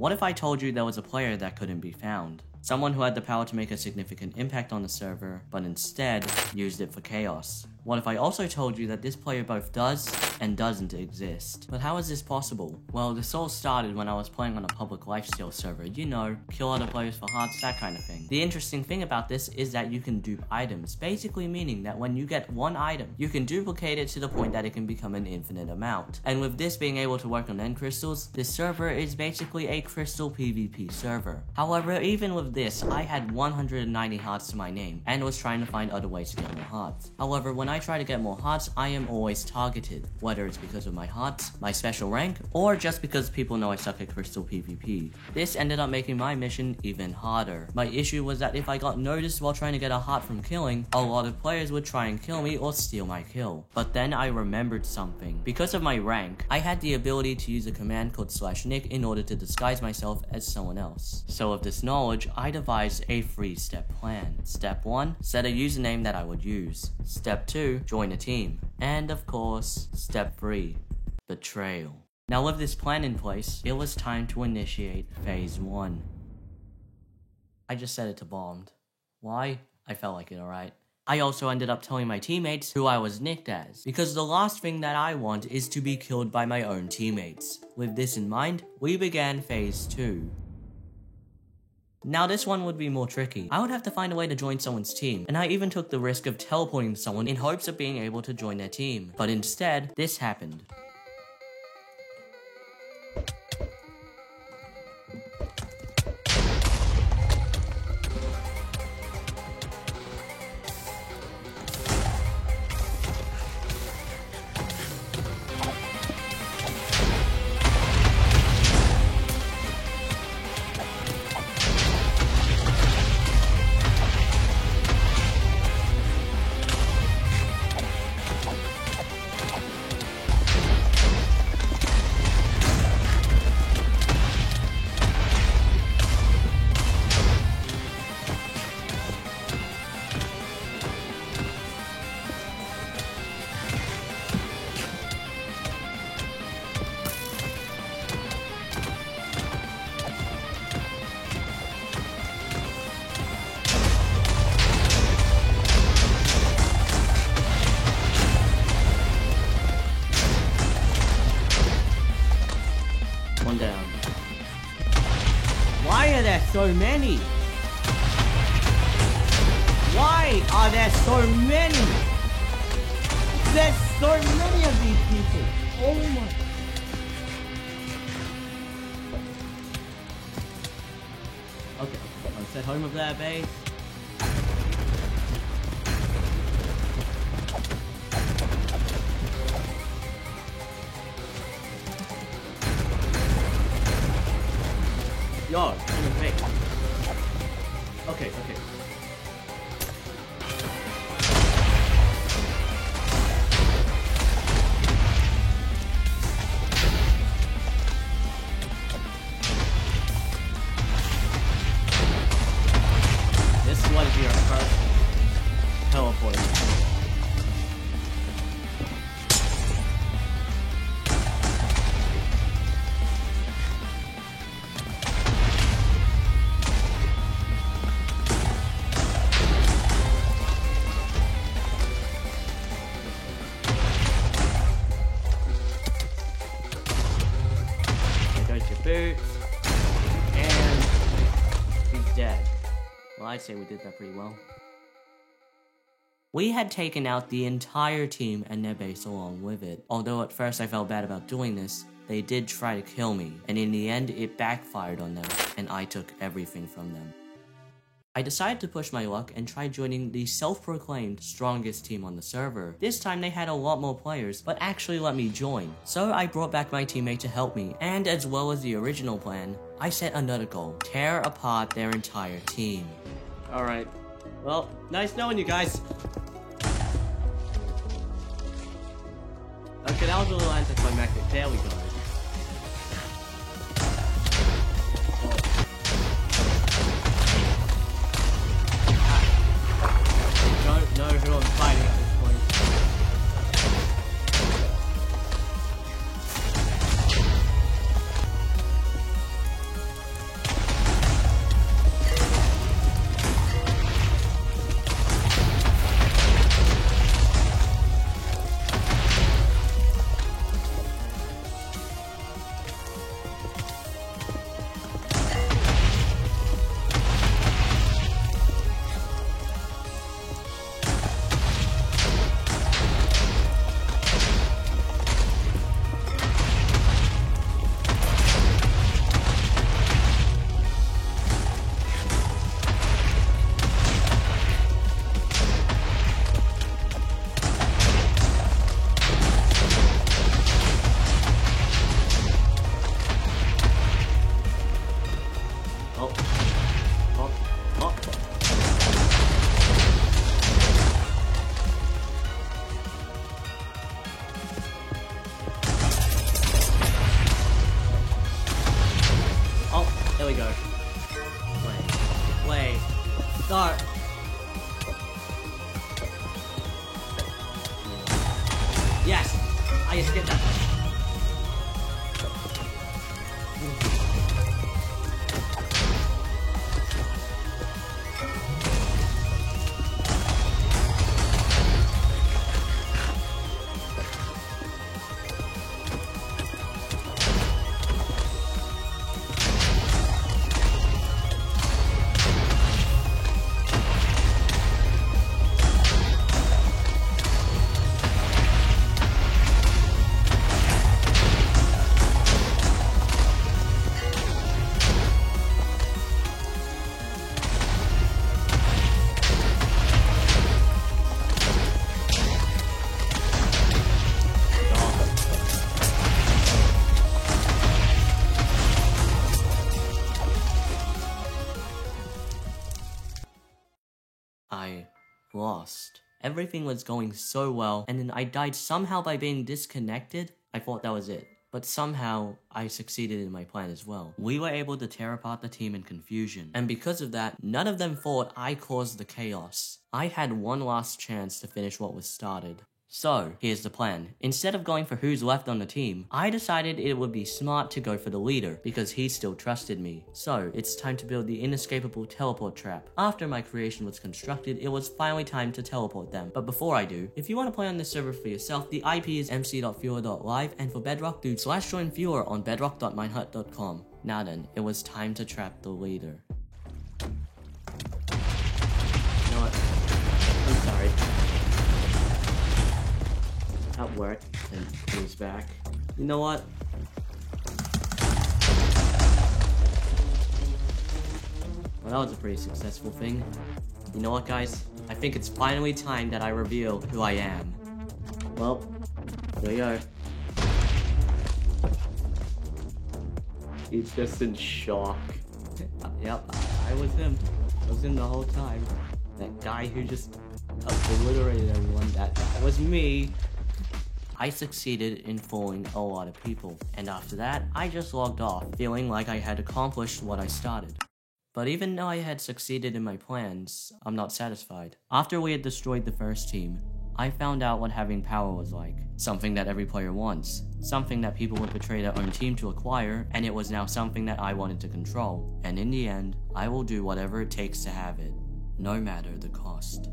What if I told you there was a player that couldn't be found? Someone who had the power to make a significant impact on the server, but instead used it for chaos. What if I also told you that this player both does and doesn't exist? But how is this possible? Well, this all started when I was playing on a public lifesteal server, you know, kill other players for hearts, that kind of thing. The interesting thing about this is that you can dupe items, basically meaning that when you get one item, you can duplicate it to the point that it can become an infinite amount. And with this being able to work on end crystals, this server is basically a crystal PvP server. However, even with this, I had 190 hearts to my name, and was trying to find other ways to get more hearts. However, when I try to get more hearts, I am always targeted, whether it's because of my hearts, my special rank, or just because people know I suck at crystal PvP. This ended up making my mission even harder. My issue was that if I got noticed while trying to get a heart from killing, a lot of players would try and kill me or steal my kill. But then I remembered something. Because of my rank, I had the ability to use a command called /nick in order to disguise myself as someone else. So with this knowledge, I devised a 3-step plan. Step 1, set a username that I would use. Step 2, join a team. And of course, step 3, betrayal. Now with this plan in place, it was time to initiate phase 1. I just set it to bombed. Why? I felt like it, alright. I also ended up telling my teammates who I was nicked as, because the last thing that I want is to be killed by my own teammates. With this in mind, we began phase 2. Now this one would be more tricky. I would have to find a way to join someone's team, and I even took the risk of teleporting someone in hopes of being able to join their team. But instead, this happened. One down. Why are there so many? Why are there so many? There's so many of these people. Oh my. Okay, I'll set home of their base. Yo, come and make. Okay. This is what is your first teleporting. Boots, and he's dead. Well, I'd say we did that pretty well. We had taken out the entire team and their base along with it. Although at first I felt bad about doing this, they did try to kill me, and in the end it backfired on them, and I took everything from them. I decided to push my luck and try joining the self-proclaimed strongest team on the server. This time they had a lot more players, but actually let me join. So I brought back my teammate to help me, and as well as the original plan, I set another goal: tear apart their entire team. Alright, well, nice knowing you guys. Okay, that was a little anticlimactic. There we go. Don't know who I'm fighting at this point. There we go. Play. Start. Yes! I escaped that. I lost. Everything was going so well, and then I died somehow by being disconnected. I thought that was it. But somehow, I succeeded in my plan as well. We were able to tear apart the team in confusion. And because of that, none of them thought I caused the chaos. I had one last chance to finish what was started. So, here's the plan. Instead of going for who's left on the team, I decided it would be smart to go for the leader, because he still trusted me. So, it's time to build the inescapable teleport trap. After my creation was constructed, it was finally time to teleport them. But before I do, if you want to play on this server for yourself, the IP is mc.viewer.live, and for Bedrock, do /join viewer on bedrock.minehut.com. Now then, it was time to trap the leader. You know what? I'm sorry. That worked, and he's back. You know what? Well, that was a pretty successful thing. You know what, guys? I think it's finally time that I reveal who I am. Well, here we go. He's just in shock. Yep, I was him. I was him the whole time. That guy who just obliterated everyone, that was me. I succeeded in fooling a lot of people, and after that, I just logged off, feeling like I had accomplished what I started. But even though I had succeeded in my plans, I'm not satisfied. After we had destroyed the first team, I found out what having power was like. Something that every player wants. Something that people would betray their own team to acquire, and it was now something that I wanted to control. And in the end, I will do whatever it takes to have it, no matter the cost.